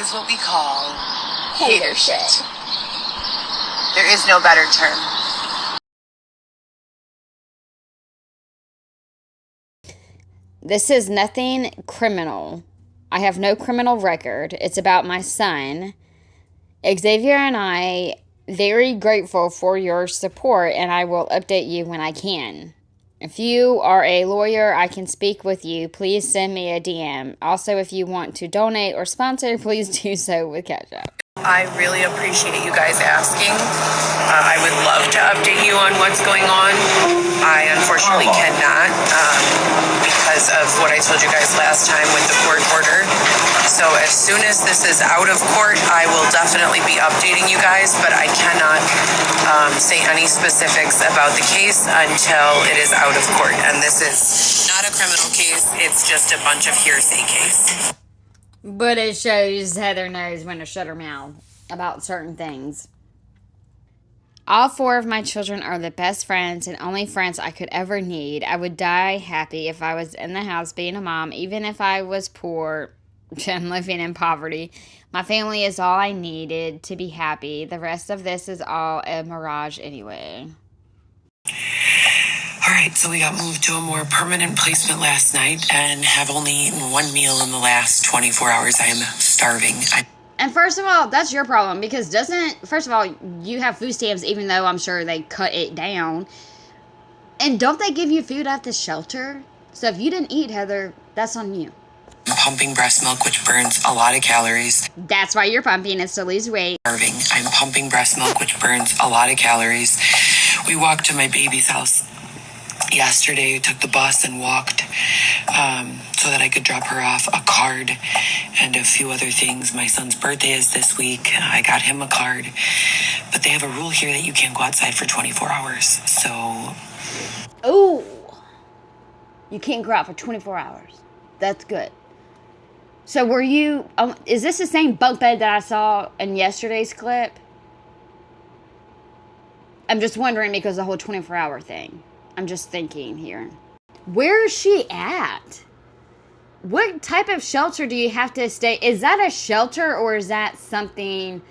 is what we call hater shit. There is no better term. This is nothing criminal. I have no criminal record. It's about my son. Xavier and I very grateful for your support, and I will update you when I can. If you are a lawyer, I can speak with you. Please send me a DM. Also, if you want to donate or sponsor, please do so with Cash App. I really appreciate you guys asking. I would love to update you on what's going on. I unfortunately cannot because of what I told you guys last time with the court order. So as soon as this is out of court, I will definitely be updating you guys, but I cannot say any specifics about the case until it is out of court. And this is not a criminal case. It's just a bunch of hearsay case. But it shows Heather knows when to shut her mouth about certain things. All 4 of my children are the best friends and only friends I could ever need. I would die happy if I was in the house being a mom, even if I was poor and living in poverty. My family is all I needed to be happy. The rest of this is all a mirage anyway. All right, so we got moved to a more permanent placement last night and have only eaten 1 meal in the last 24 hours. I am starving. And first of all, that's your problem because first of all, you have food stamps even though I'm sure they cut it down. And don't they give you food at the shelter? So if you didn't eat, Heather, that's on you. I'm pumping breast milk, which burns a lot of calories. That's why you're pumping, is to lose weight. Starving. I'm pumping breast milk, which burns a lot of calories. We walked to my baby's house yesterday. Took the bus and walked so that I could drop her off a card and a few other things. My son's birthday is this week. I got him a card. But they have a rule here that you can't go outside for 24 hours. So... Oh! You can't go out for 24 hours. That's good. So were you... is this the same bunk bed that I saw in yesterday's clip? I'm just wondering because the whole 24-hour thing. I'm just thinking here. Where is she at? What type of shelter do you have to stay? Is that a shelter or is that something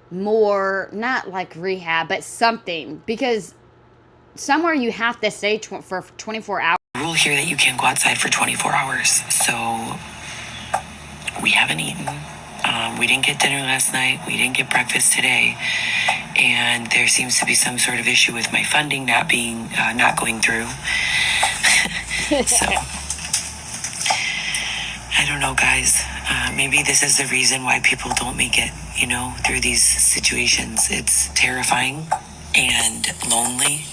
more, not like rehab, but something? Because somewhere you have to stay for 24 hours. Rule here that you can't go outside for 24 hours. So we haven't eaten. We didn't get dinner last night. We didn't get breakfast today. And there seems to be some sort of issue with my funding not going through. So, I don't know, guys. Maybe this is the reason why people don't make it, through these situations. It's terrifying and lonely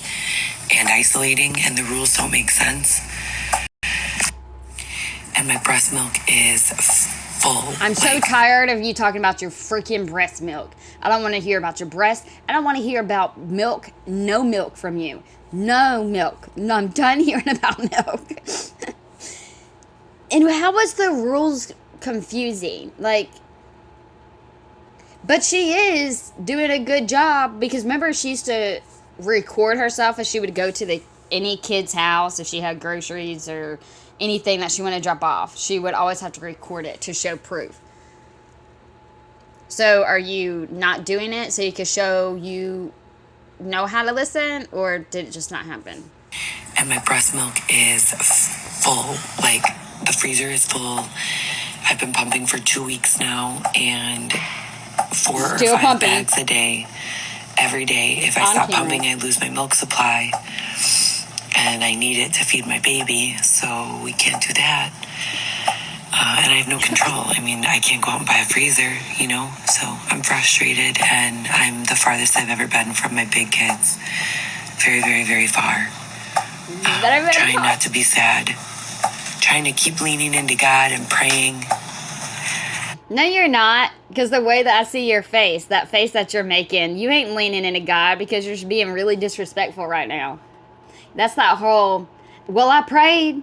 and isolating, and the rules don't make sense. And my breast milk is full. I'm so tired of you talking about your freaking breast milk. I don't want to hear about your breast. I don't want to hear about milk. No milk from you. No milk. No, I'm done hearing about milk. And how was the rules confusing? But she is doing a good job because remember she used to record herself as she would go to any kid's house if she had groceries or anything that she wanted to drop off. She would always have to record it to show proof. So are you not doing it so you can show you know how to listen, or did it just not happen? And my breast milk is full. The freezer is full. I've been pumping for 2 weeks now, and 4 or 5 bags a day, every day. If I stop pumping, I lose my milk supply, and I need it to feed my baby, so we can't do that. And I have no control. I can't go out and buy a freezer, so I'm frustrated, and I'm the farthest I've ever been from my big kids. Very, very, very far. Trying not to be sad. Trying to keep leaning into God and praying. No, you're not. Because the way that I see your face, that face that you're making, you ain't leaning into God because you're just being really disrespectful right now. That's that whole, well, I prayed.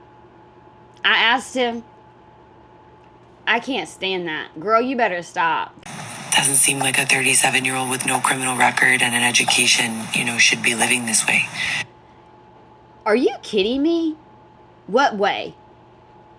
I asked him. I can't stand that. Girl, you better stop. Doesn't seem like a 37-year-old with no criminal record and an education, should be living this way. Are you kidding me? What way?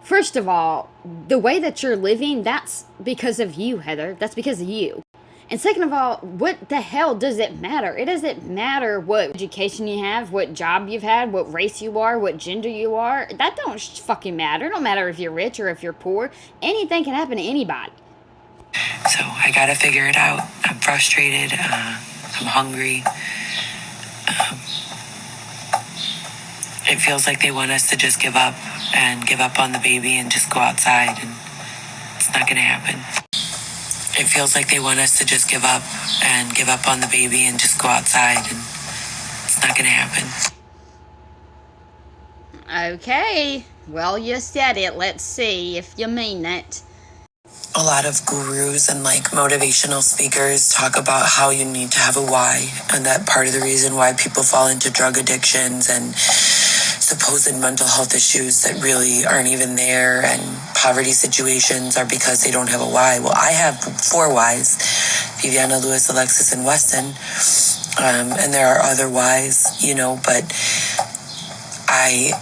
First of all, the way that you're living, that's because of you, Heather. That's because of you. And second of all, what the hell does it matter? It doesn't matter what education you have, what job you've had, what race you are, what gender you are. That don't fucking matter. It don't matter if you're rich or if you're poor. Anything can happen to anybody. So I gotta figure it out. I'm frustrated. I'm hungry. It feels like they want us to just give up on the baby and just go outside, and it's not gonna happen. It feels like they want us to just give up on the baby and just go outside, and it's not gonna happen. Okay, well, you said it. Let's see if you mean it. A lot of gurus and like motivational speakers talk about how you need to have a why, and that part of the reason why people fall into drug addictions and supposed mental health issues that really aren't even there, and poverty situations, are because they don't have a why. Well, I have 4 whys: Viviana, Lewis, Alexis, and Weston. And there are other whys, but I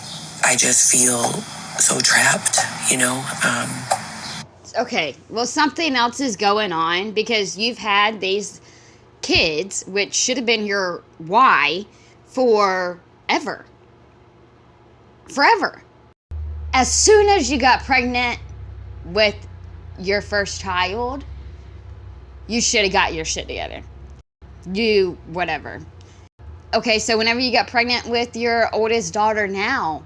just feel so trapped, Okay, well, something else is going on because you've had these kids, which should have been your why, forever. Forever. As soon as you got pregnant with your first child, you should have got your shit together. Whatever. Okay, so whenever you got pregnant with your oldest daughter now,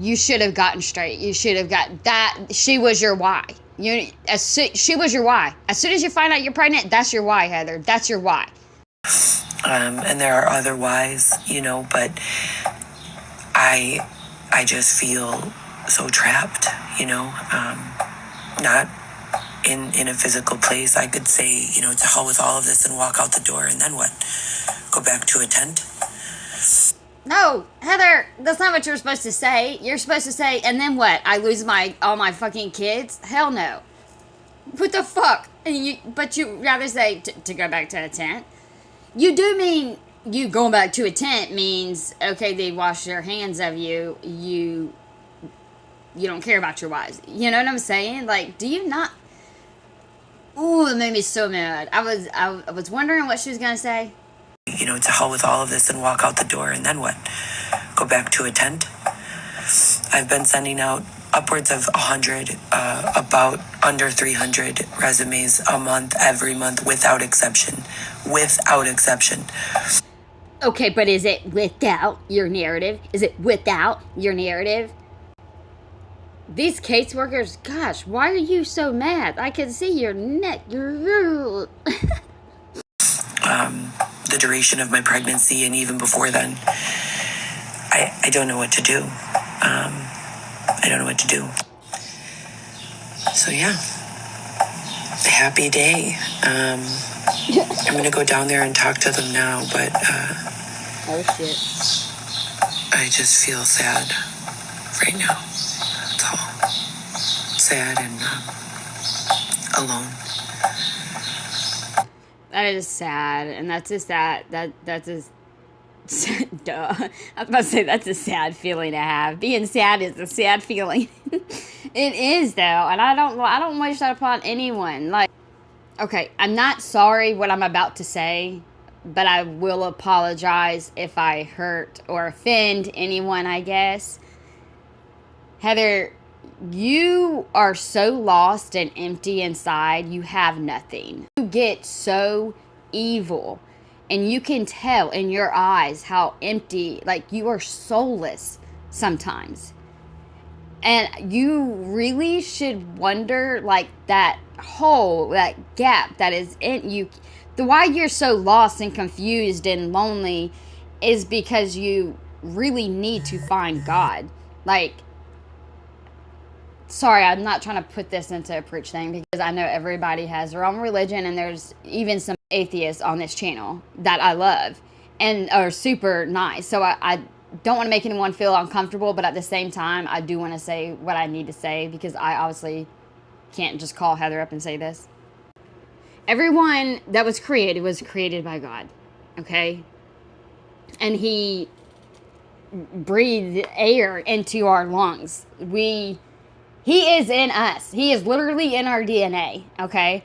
you should have gotten straight. You should have got that. She was your why. She was your why. As soon as you find out you're pregnant, that's your why, Heather. That's your why. And there are other whys, but I just feel so trapped, not in a physical place. I could say, to hell with all of this and walk out the door, and then what? Go back to a tent? No, Heather, that's not what you're supposed to say. You're supposed to say, and then what? I lose all my fucking kids? Hell no. What the fuck? But you rather say to go back to a tent? You do mean you going back to a tent means, okay, they wash their hands of you. You don't care about your wives. You know what I'm saying? Like, do you not? Ooh, it made me so mad. I was wondering what she was gonna say. To hell with all of this and walk out the door, and then what? Go back to a tent? I've been sending out upwards of 100, about under 300 resumes a month, every month, without exception. Without exception. Okay, but is it without your narrative? Is it without your narrative? These caseworkers, gosh, why are you so mad? I can see your neck. The duration of my pregnancy, and even before then, I don't know what to do. I don't know what to do. So yeah, happy day. I'm gonna go down there and talk to them now, but oh shit. I just feel sad right now. That's all. Sad and alone. That is sad, and that's a sad, that's a, duh. I was about to say that's a sad feeling to have. Being sad is a sad feeling. It is, though, and I don't wish that upon anyone. Like, okay, I'm not sorry what I'm about to say, but I will apologize if I hurt or offend anyone, I guess. Heather, you are so lost and empty inside, you have nothing. You get so evil, and you can tell in your eyes how empty, like you are soulless sometimes. And you really should wonder, like, that hole, that gap that is in you. The why you're so lost and confused and lonely is because you really need to find God. Like, sorry, I'm not trying to put this into a preach thing, because I know everybody has their own religion, and there's even some atheists on this channel that I love and are super nice. So I don't want to make anyone feel uncomfortable, but at the same time, I do want to say what I need to say, because I obviously can't just call Heather up and say this. Everyone that was created by God, okay? And he breathe air into our lungs. He is in us. He is literally in our DNA, okay?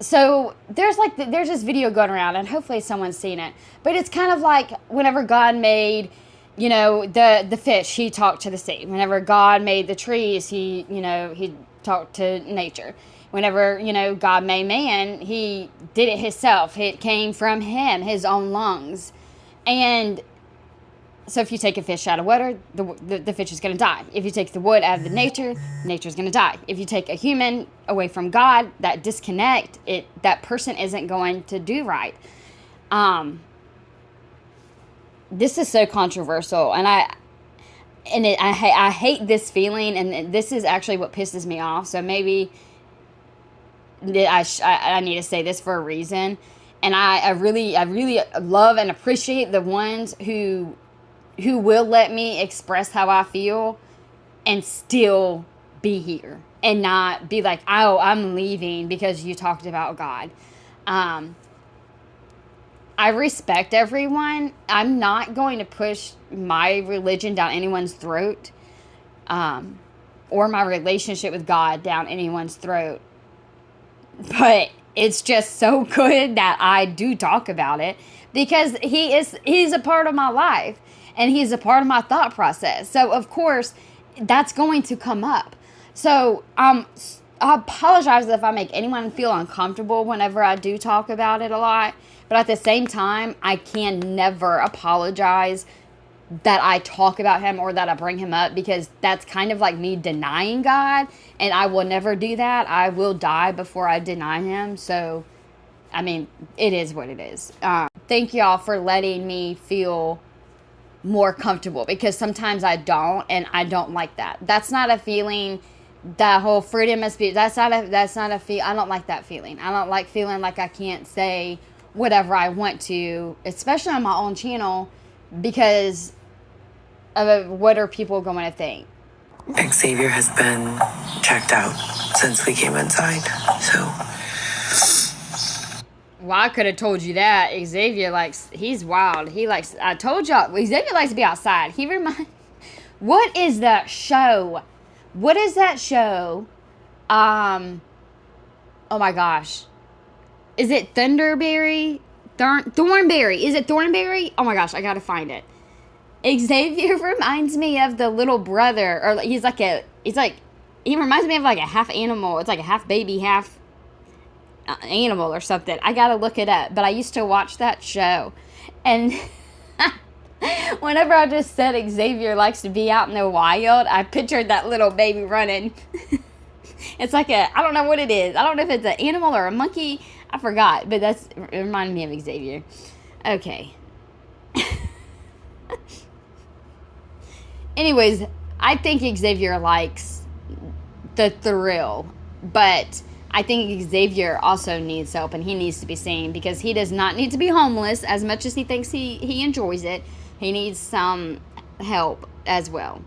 So there's this video going around, and hopefully someone's seen it. But it's kind of like whenever God made, the fish, he talked to the sea. Whenever God made the trees, he talked to nature. Whenever, God made man, he did it himself. It came from him, his own lungs. And so if you take a fish out of water, the fish is going to die. If you take the wood out of the nature's going to die. If you take a human away from God, that disconnect, that person isn't going to do right. This is so controversial, and I hate this feeling, and this is actually what pisses me off. So maybe I need to say this for a reason. And I really love and appreciate the ones who will let me express how I feel and still be here and not be like, oh, I'm leaving because you talked about God. I respect everyone. I'm not going to push my religion down anyone's throat, or my relationship with God down anyone's throat. But it's just so good that I do talk about it because he's a part of my life and he's a part of my thought process. So of course that's going to come up. So I apologize if I make anyone feel uncomfortable whenever I do talk about it a lot. But at the same time, I can never apologize that I talk about him or that I bring him up, because that's kind of like me denying God, and I will never do that. I will die before I deny him. So, I mean, it is what it is. Thank y'all for letting me feel more comfortable, because sometimes I don't, and I don't like that. That's not a feeling. That whole freedom of speech, that's not a feel. I don't like that feeling. I don't like feeling like I can't say whatever I want to, especially on my own channel, because of what are people going to think. Xavier has been checked out since we came inside, so. Well, I could have told you that. Xavier he's wild. I told y'all, Xavier likes to be outside. What is that show? What is that show? Oh my gosh. Is it Thornberry? Is it Thornberry? Oh my gosh, I gotta find it. Xavier reminds me of the little brother, or he reminds me of like a half animal. It's like a half baby, half animal or something. I gotta look it up. But I used to watch that show, and whenever I just said Xavier likes to be out in the wild, I pictured that little baby running. It's like I don't know what it is. I don't know if it's an animal or a monkey. I forgot, but it reminded me of Xavier. Okay. Anyways, I think Xavier likes the thrill, but I think Xavier also needs help, and he needs to be seen, because he does not need to be homeless as much as he thinks he enjoys it. He needs some help as well.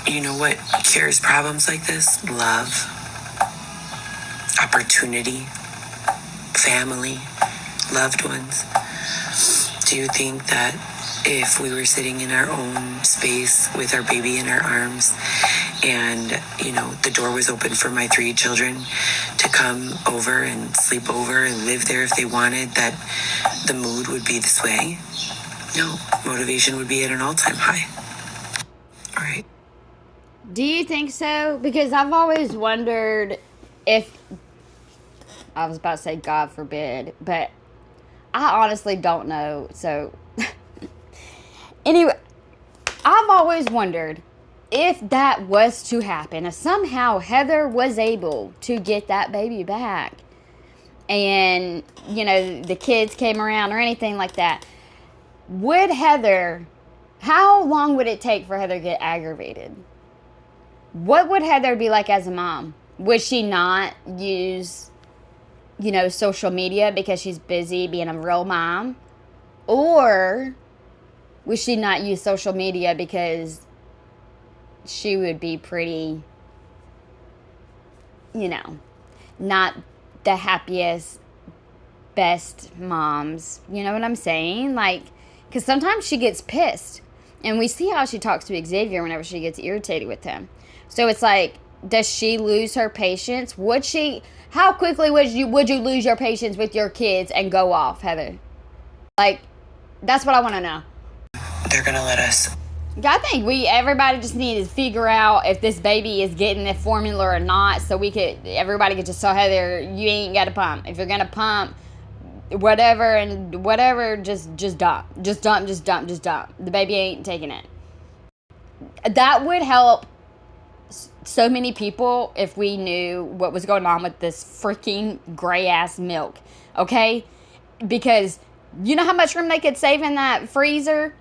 You know what cures problems like this? Love, opportunity, family, loved ones. Do you think that if we were sitting in our own space with our baby in our arms, and, the door was open for my 3 children to come over and sleep over and live there if they wanted, that the mood would be this way? No, motivation would be at an all-time high. All right. Do you think so? Because I've always wondered if, I was about to say God forbid, but I honestly don't know. So, anyway, I've always wondered if that was to happen, if somehow Heather was able to get that baby back, and, the kids came around or anything like that, how long would it take for Heather to get aggravated? What would Heather be like as a mom? Would she not use, social media because she's busy being a real mom? Or would she not use social media because she would be pretty, not the happiest, best moms? You know what I'm saying? Like, Because sometimes she gets pissed. And we see how she talks to Xavier whenever she gets irritated with him. So it's like, does she lose her patience? How quickly would you lose your patience with your kids and go off, Heather? Like, that's what I want to know. They're going to let us. I think everybody just needs to figure out if this baby is getting the formula or not, so everybody could just tell Heather, you ain't got to pump. If you're going to pump, whatever, just dump. Just dump. The baby ain't taking it. That would help so many people if we knew what was going on with this freaking gray ass milk, okay? Because you know how much room they could save in that freezer?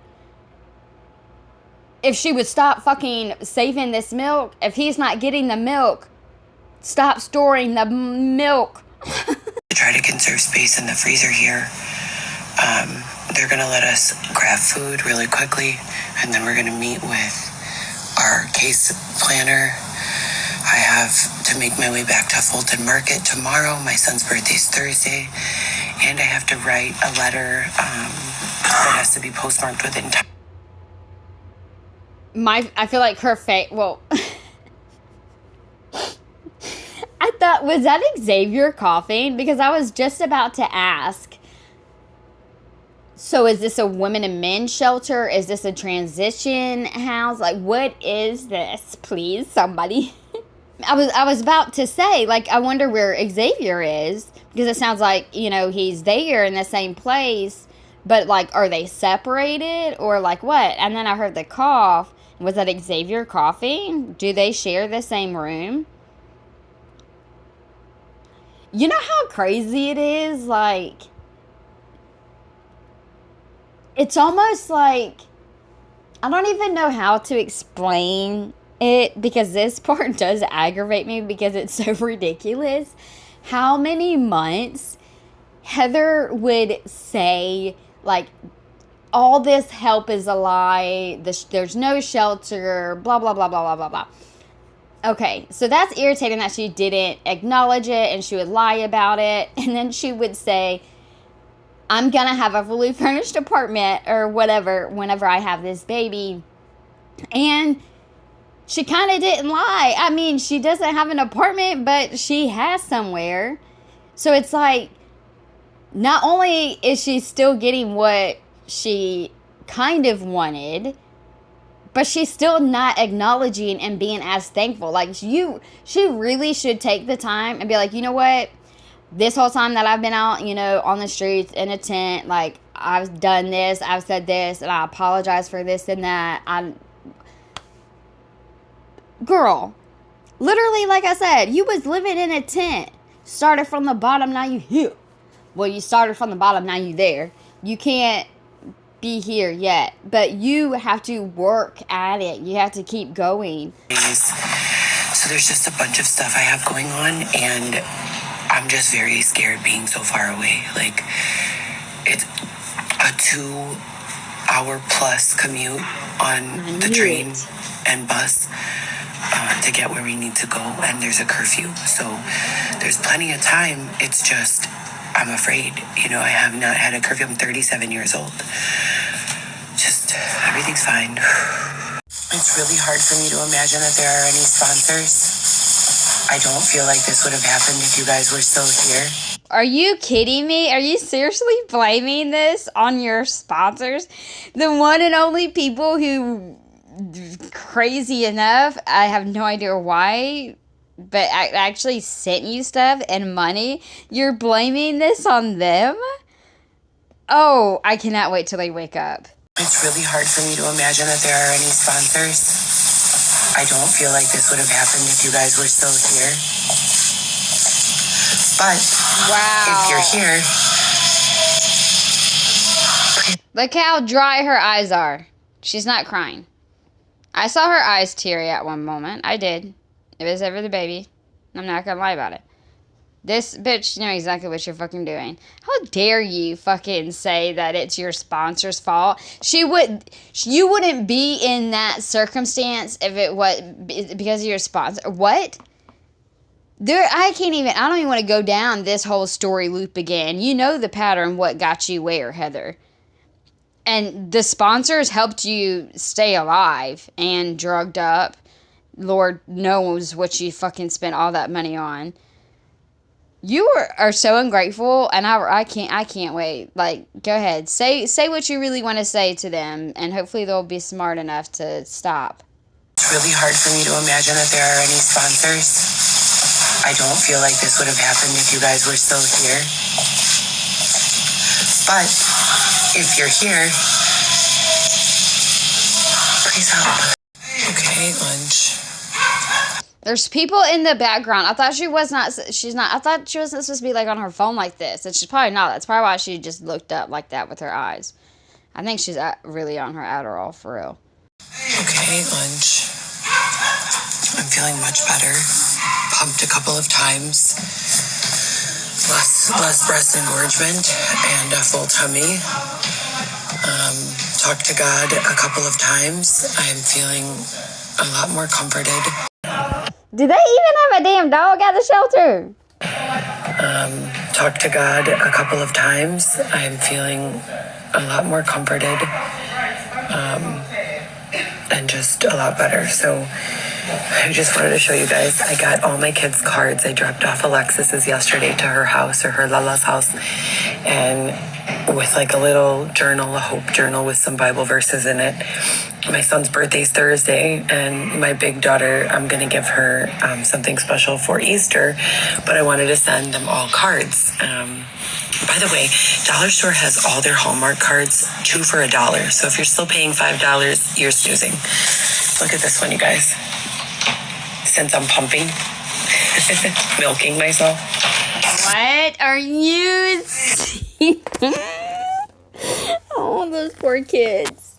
If she would stop fucking saving this milk, if he's not getting the milk, stop storing the milk. Try to conserve space in the freezer here. They're going to let us grab food really quickly, and then we're going to meet with our case planner. I have to make my way back to Fulton Market tomorrow. My son's birthday's Thursday, and I have to write a letter that has to be postmarked within time. I feel like her face, well, I thought, was that Xavier coughing? Because I was just about to ask. So is this a women and men shelter? Is this a transition house? Like, what is this? Please, somebody. I was about to say, like, I wonder where Xavier is. Because it sounds like, he's there in the same place. But, like, are they separated? Or, like, what? And then I heard the cough. Was that Xavier coughing? Do they share the same room? You know how crazy it is? Like, it's almost like, I don't even know how to explain it, because this part does aggravate me because it's so ridiculous. How many months Heather would say, like, all this help is a lie, there's no shelter, blah, blah, blah, blah, blah, blah, blah. Okay, so that's irritating that she didn't acknowledge it, and she would lie about it, and then she would say, I'm going to have a fully furnished apartment, or whatever, whenever I have this baby. And she kind of didn't lie. I mean, she doesn't have an apartment, but she has somewhere. So it's like, not only is she still getting what she kind of wanted, but she's still not acknowledging and being as thankful. Like, she really should take the time and be like, you know what? This whole time that I've been out, on the streets, in a tent, like, I've done this, I've said this, and I apologize for this and that. Girl, literally, like I said, you was living in a tent. Started from the bottom, now you here. Well, you started from the bottom, now you there. You can't be here yet, but you have to work at it. You have to keep going. So there's just a bunch of stuff I have going on, and I'm just very scared being so far away. Like, it's a 2-hour plus commute on the train and bus to get where we need to go, and there's a curfew, so there's plenty of time. It's just, I'm afraid. I have not had a curfew. I'm 37 years old. Just, everything's fine. It's really hard for me to imagine that there are any sponsors. I don't feel like this would have happened if you guys were still here. Are you kidding me? Are you seriously blaming this on your sponsors? The one and only people who, crazy enough, I have no idea why, but I actually sent you stuff and money. You're blaming this on them? Oh, I cannot wait till they wake up. It's really hard for me to imagine that there are any sponsors. I don't feel like this would have happened if you guys were still here. But if you're here, look how dry her eyes are. She's not crying. I saw her eyes teary at one moment. I did. It was over the baby. I'm not gonna lie about it. This bitch know exactly what you're fucking doing. How dare you fucking say that it's your sponsor's fault? You wouldn't be in that circumstance if it was because of your sponsor. What? I don't even want to go down this whole story loop again. You know the pattern, what got you where, Heather. And the sponsors helped you stay alive and drugged up. Lord knows what you fucking spent all that money on. You are so ungrateful, and I can't wait. Like, go ahead, say what you really want to say to them, and hopefully they'll be smart enough to stop. It's really hard for me to imagine that there are any sponsors. I don't feel like this would have happened if you guys were still here. But if you're here, please help. Okay, lunch. There's people in the background. I thought she was not. She's not. I thought she wasn't supposed to be like on her phone like this, and she's probably not. That's probably why she just looked up like that with her eyes. I think she's really on her Adderall for real. Okay, lunch. I'm feeling much better. Pumped a couple of times. Less breast engorgement and a full tummy. Talked to God a couple of times. I'm feeling a lot more comforted. Do they even have a damn dog at the shelter? Talked to God a couple of times. I'm feeling a lot more comforted. And just a lot better. So I just wanted to show you guys. I got all my kids' cards. I dropped off Alexis's yesterday to her house, or her Lala's house, and with like a little journal, a hope journal with some Bible verses in it. My son's birthday's Thursday, and my big daughter, I'm going to give her something special for Easter, but I wanted to send them all cards. By the way, Dollar Store has all their Hallmark cards, 2 for $1. So if you're still paying $5, you're snoozing. Look at this one, you guys. Since I'm pumping, milking myself. What are you seeing? Oh, those poor kids.